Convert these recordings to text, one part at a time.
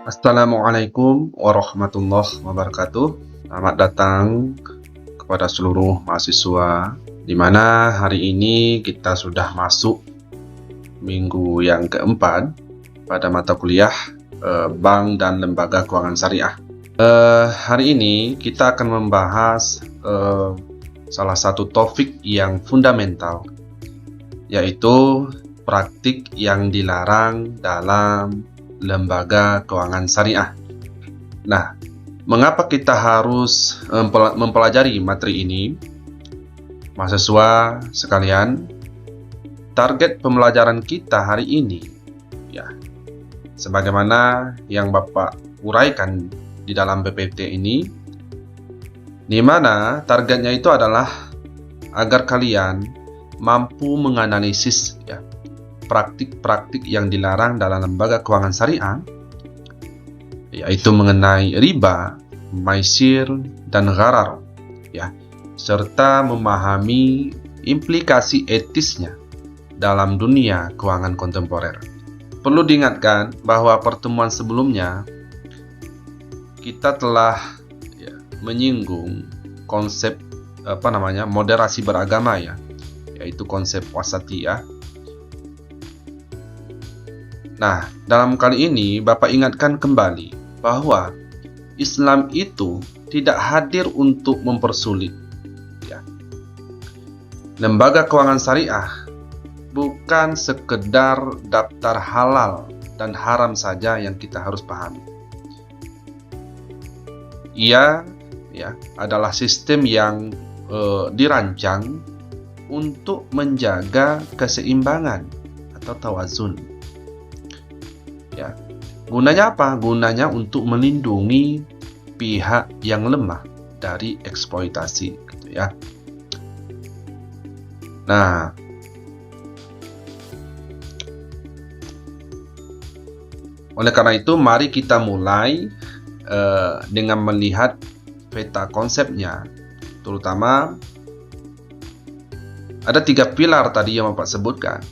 Assalamualaikum warahmatullahi wabarakatuh. Selamat datang kepada seluruh mahasiswa, di mana hari ini kita sudah masuk minggu yang keempat pada mata kuliah Bank dan Lembaga Keuangan Syariah. Hari ini kita akan membahas salah satu topik yang fundamental, yaitu praktik yang dilarang dalam lembaga keuangan syariah. Nah, mengapa kita harus mempelajari materi ini? Mahasiswa sekalian, target pembelajaran kita hari ini, ya, sebagaimana yang Bapak uraikan di dalam PPT ini, di mana targetnya itu adalah agar kalian mampu menganalisis, ya, praktik-praktik yang dilarang dalam lembaga keuangan syariah, yaitu mengenai riba, maisir, dan gharar, ya, serta memahami implikasi etisnya dalam dunia keuangan kontemporer. Perlu diingatkan bahwa pertemuan sebelumnya kita telah menyinggung konsep moderasi beragama, ya, yaitu konsep wasatiyah. Nah, dalam kali ini Bapak ingatkan kembali bahwa Islam itu tidak hadir untuk mempersulit, ya. Lembaga keuangan syariah bukan sekedar daftar halal dan haram saja yang kita harus pahami. Ia, ya, adalah sistem yang dirancang untuk menjaga keseimbangan atau tawazun. Ya, gunanya apa? Gunanya untuk melindungi pihak yang lemah dari eksploitasi, gitu ya. Nah, oleh karena itu mari kita mulai dengan melihat peta konsepnya, terutama ada 3 pilar tadi yang Bapak sebutkan.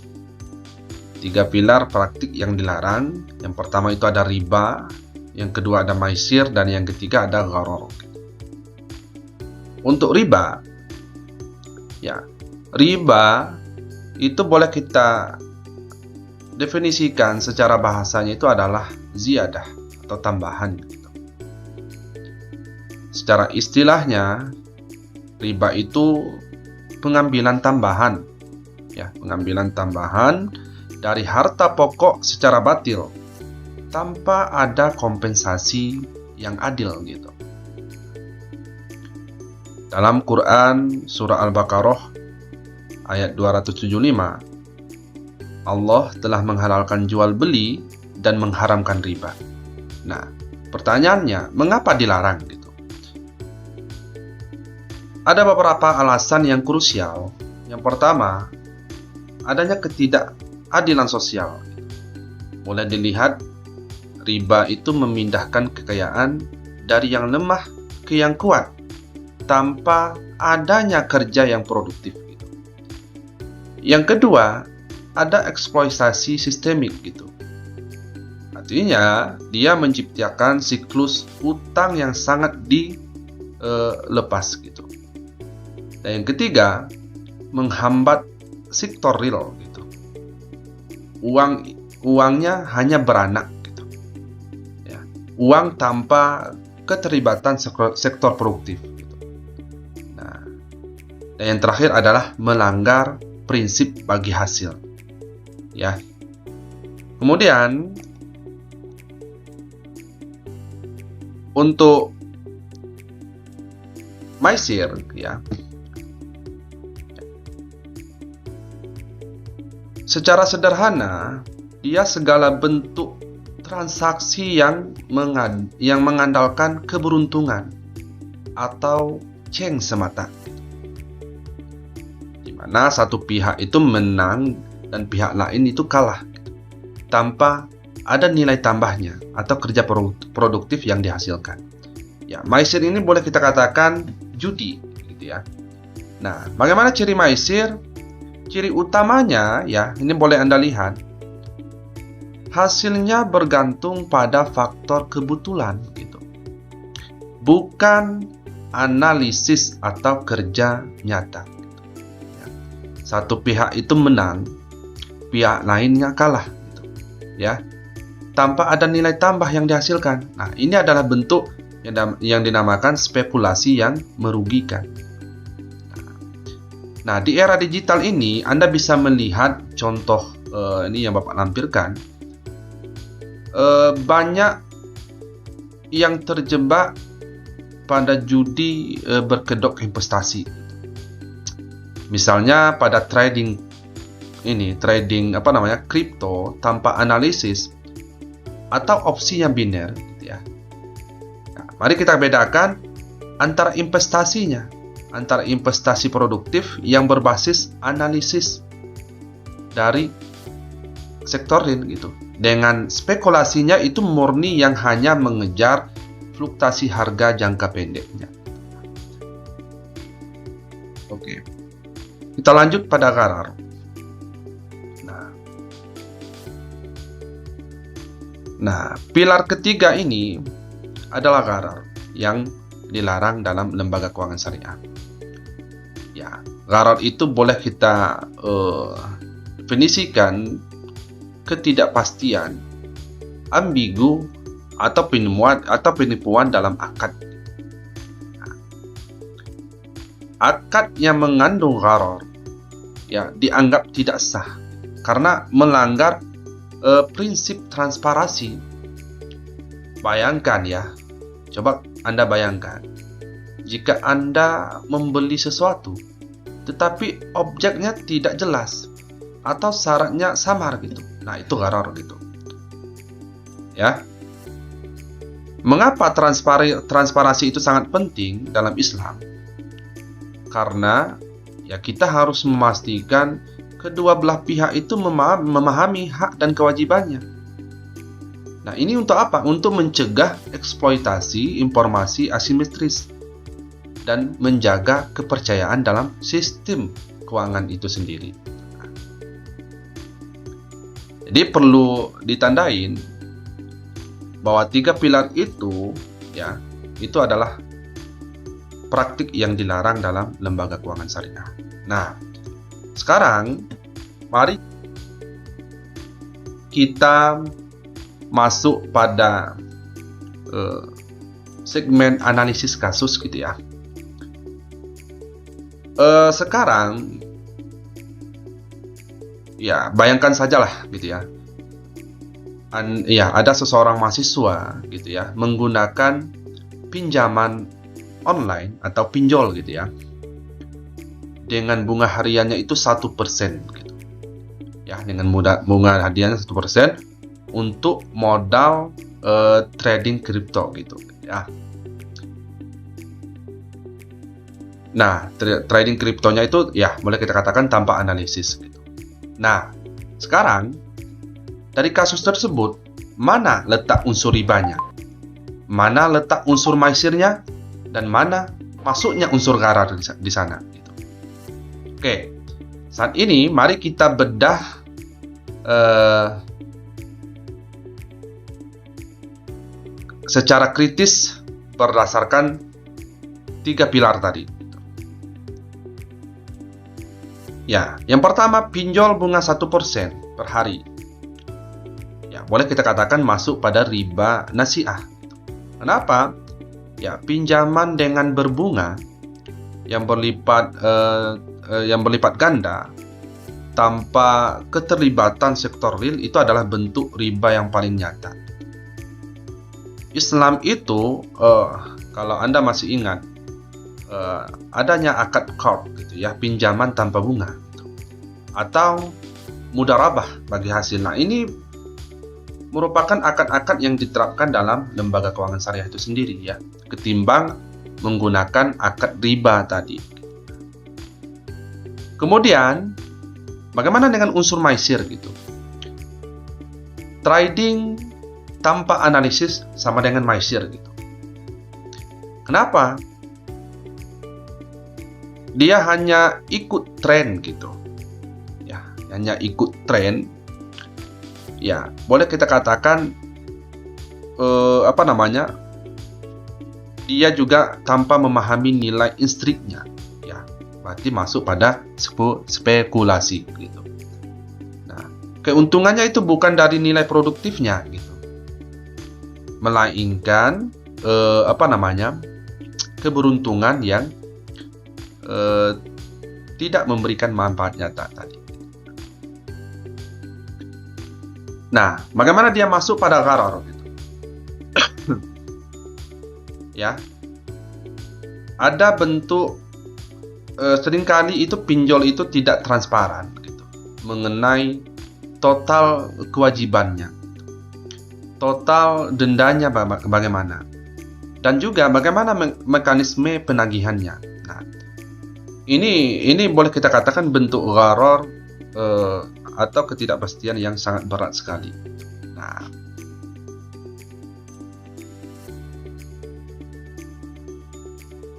3 pilar praktik yang dilarang. Yang pertama itu ada riba, yang kedua ada maisir, dan yang ketiga ada gharar. Untuk riba, ya, riba itu boleh kita definisikan secara bahasanya itu adalah ziyadah atau tambahan. Secara istilahnya, riba itu pengambilan tambahan, ya, pengambilan tambahan dari harta pokok secara batil tanpa ada kompensasi yang adil, gitu. Dalam Quran surah Al-Baqarah ayat 275, Allah telah menghalalkan jual beli dan mengharamkan riba. Nah, pertanyaannya, mengapa dilarang, gitu? Ada beberapa alasan yang krusial. Yang pertama, adanya ketidakadilan sosial. Mulai dilihat, riba itu memindahkan kekayaan dari yang lemah ke yang kuat tanpa adanya kerja yang produktif, gitu. Yang kedua, ada eksploitasi sistemik, gitu. Artinya, dia menciptakan siklus utang yang sangat dilepas, gitu. Dan yang ketiga, menghambat sektor real, gitu. Uangnya hanya beranak, gitu, ya. Uang tanpa keterlibatan sektor produktif, gitu. Nah, dan yang terakhir adalah melanggar prinsip bagi hasil, ya. Kemudian untuk maisir, ya, secara sederhana, dia segala bentuk transaksi yang mengandalkan keberuntungan atau chance semata, di mana satu pihak itu menang dan pihak lain itu kalah tanpa ada nilai tambahnya atau kerja produktif yang dihasilkan. Ya, maisir ini boleh kita katakan judi, gitu ya. Nah, bagaimana ciri maisir? Ciri utamanya, ya, ini boleh Anda lihat. hasilnya bergantung pada faktor kebetulan gitu. Bukan analisis atau kerja nyata. Satu pihak itu menang, pihak lainnya kalah gitu. Ya. Tanpa ada nilai tambah yang dihasilkan. Nah, ini adalah bentuk yang dinamakan spekulasi yang merugikan. Nah, di era digital ini Anda bisa melihat contoh ini yang Bapak lampirkan. Banyak yang terjebak pada judi berkedok investasi. Misalnya pada trading kripto tanpa analisis atau opsi yang biner gitu ya. Nah, mari kita bedakan antara antara investasi produktif yang berbasis analisis dari sektor real gitu, dengan spekulasinya itu murni yang hanya mengejar fluktuasi harga jangka pendeknya. Oke, kita lanjut pada gharar. Nah, pilar ketiga ini adalah gharar yang dilarang dalam lembaga keuangan syariah. Ya, gharar itu boleh kita definisikan ketidakpastian, ambigu, atau penipuan dalam akad. Akad yang mengandung gharar ya dianggap tidak sah karena melanggar prinsip transparansi. Bayangkan ya, coba Anda bayangkan, jika Anda membeli sesuatu, tetapi objeknya tidak jelas atau syaratnya samar gitu. Nah, itu gharar gitu. Ya. Mengapa transparansi itu sangat penting dalam Islam? Karena ya kita harus memastikan kedua belah pihak itu memahami hak dan kewajibannya. Nah, ini untuk apa? Untuk mencegah eksploitasi informasi asimetris dan menjaga kepercayaan dalam sistem keuangan itu sendiri. Jadi perlu ditandain bahwa 3 pilar itu ya, itu adalah praktik yang dilarang dalam lembaga keuangan syariah. Nah, sekarang mari kita masuk pada segmen analisis kasus gitu ya. Sekarang ya bayangkan sajalah gitu ya. Ada seseorang mahasiswa gitu ya menggunakan pinjaman online atau pinjol gitu ya, dengan bunga hariannya itu 1% gitu. Ya, dengan bunga hariannya 1% untuk modal trading kripto gitu ya. Nah, trading kriptonya itu ya boleh kita katakan tanpa analisis gitu. Nah, sekarang dari kasus tersebut mana letak unsur ribanya? Mana letak unsur maisirnya? Dan mana masuknya unsur gharar di sana gitu. Oke, saat ini mari kita bedah secara kritis berdasarkan 3 pilar tadi. Ya, yang pertama pinjol bunga 1% per hari. Ya, boleh kita katakan masuk pada riba nasi'ah. Kenapa? Ya, pinjaman dengan berbunga yang berlipat ganda tanpa keterlibatan sektor real itu adalah bentuk riba yang paling nyata. Islam itu kalau Anda masih ingat adanya akad qard gitu ya, pinjaman tanpa bunga gitu, atau mudharabah bagi hasil. Nah, ini merupakan akad-akad yang diterapkan dalam lembaga keuangan syariah itu sendiri ya, ketimbang menggunakan akad riba tadi. Kemudian, bagaimana dengan unsur maisir gitu? Trading tanpa analisis sama dengan maisir gitu. Kenapa? Dia hanya ikut tren gitu. Ya, hanya ikut tren. ya boleh kita katakan dia juga tanpa memahami nilai instriknya, ya berarti masuk pada spekulasi gitu. Nah, keuntungannya itu bukan dari nilai produktifnya gitu, melainkan keberuntungan yang tidak memberikan manfaat nyata tadi. Nah, bagaimana dia masuk pada gharar gitu? Ya, ada bentuk seringkali itu pinjol itu tidak transparan gitu, mengenai total kewajibannya, total dendanya bagaimana, dan juga bagaimana mekanisme penagihannya. Nah, ini boleh kita katakan bentuk gharar atau ketidakpastian yang sangat berat sekali.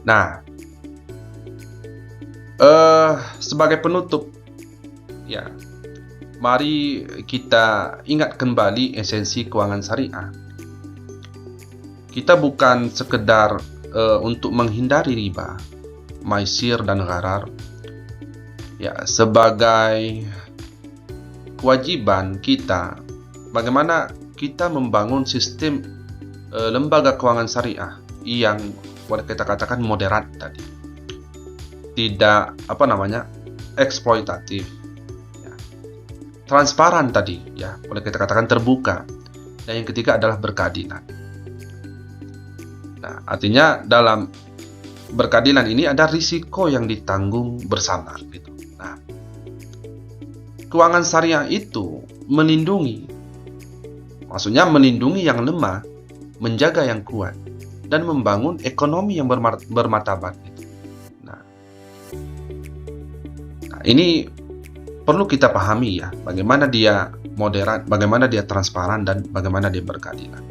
Nah, sebagai penutup, ya, mari kita ingat kembali esensi keuangan syariah. Kita bukan sekedar untuk menghindari riba, maisir dan gharar. Ya, sebagai kewajiban kita, bagaimana kita membangun sistem lembaga keuangan syariah yang boleh kita katakan moderat tadi, tidak eksploitatif, ya, transparan tadi, ya boleh kita katakan terbuka, dan yang ketiga adalah berkeadilan. Nah, artinya dalam berkeadilan ini ada risiko yang ditanggung bersama gitu. Nah, keuangan syariah itu melindungi yang lemah, menjaga yang kuat, dan membangun ekonomi yang bermartabat. Nah, ini perlu kita pahami ya, bagaimana dia moderat, bagaimana dia transparan, dan bagaimana dia berkeadilan.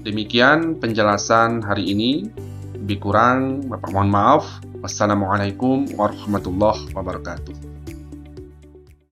Demikian penjelasan hari ini. Lebih kurang, Bapak mohon maaf. Wassalamualaikum warahmatullahi wabarakatuh.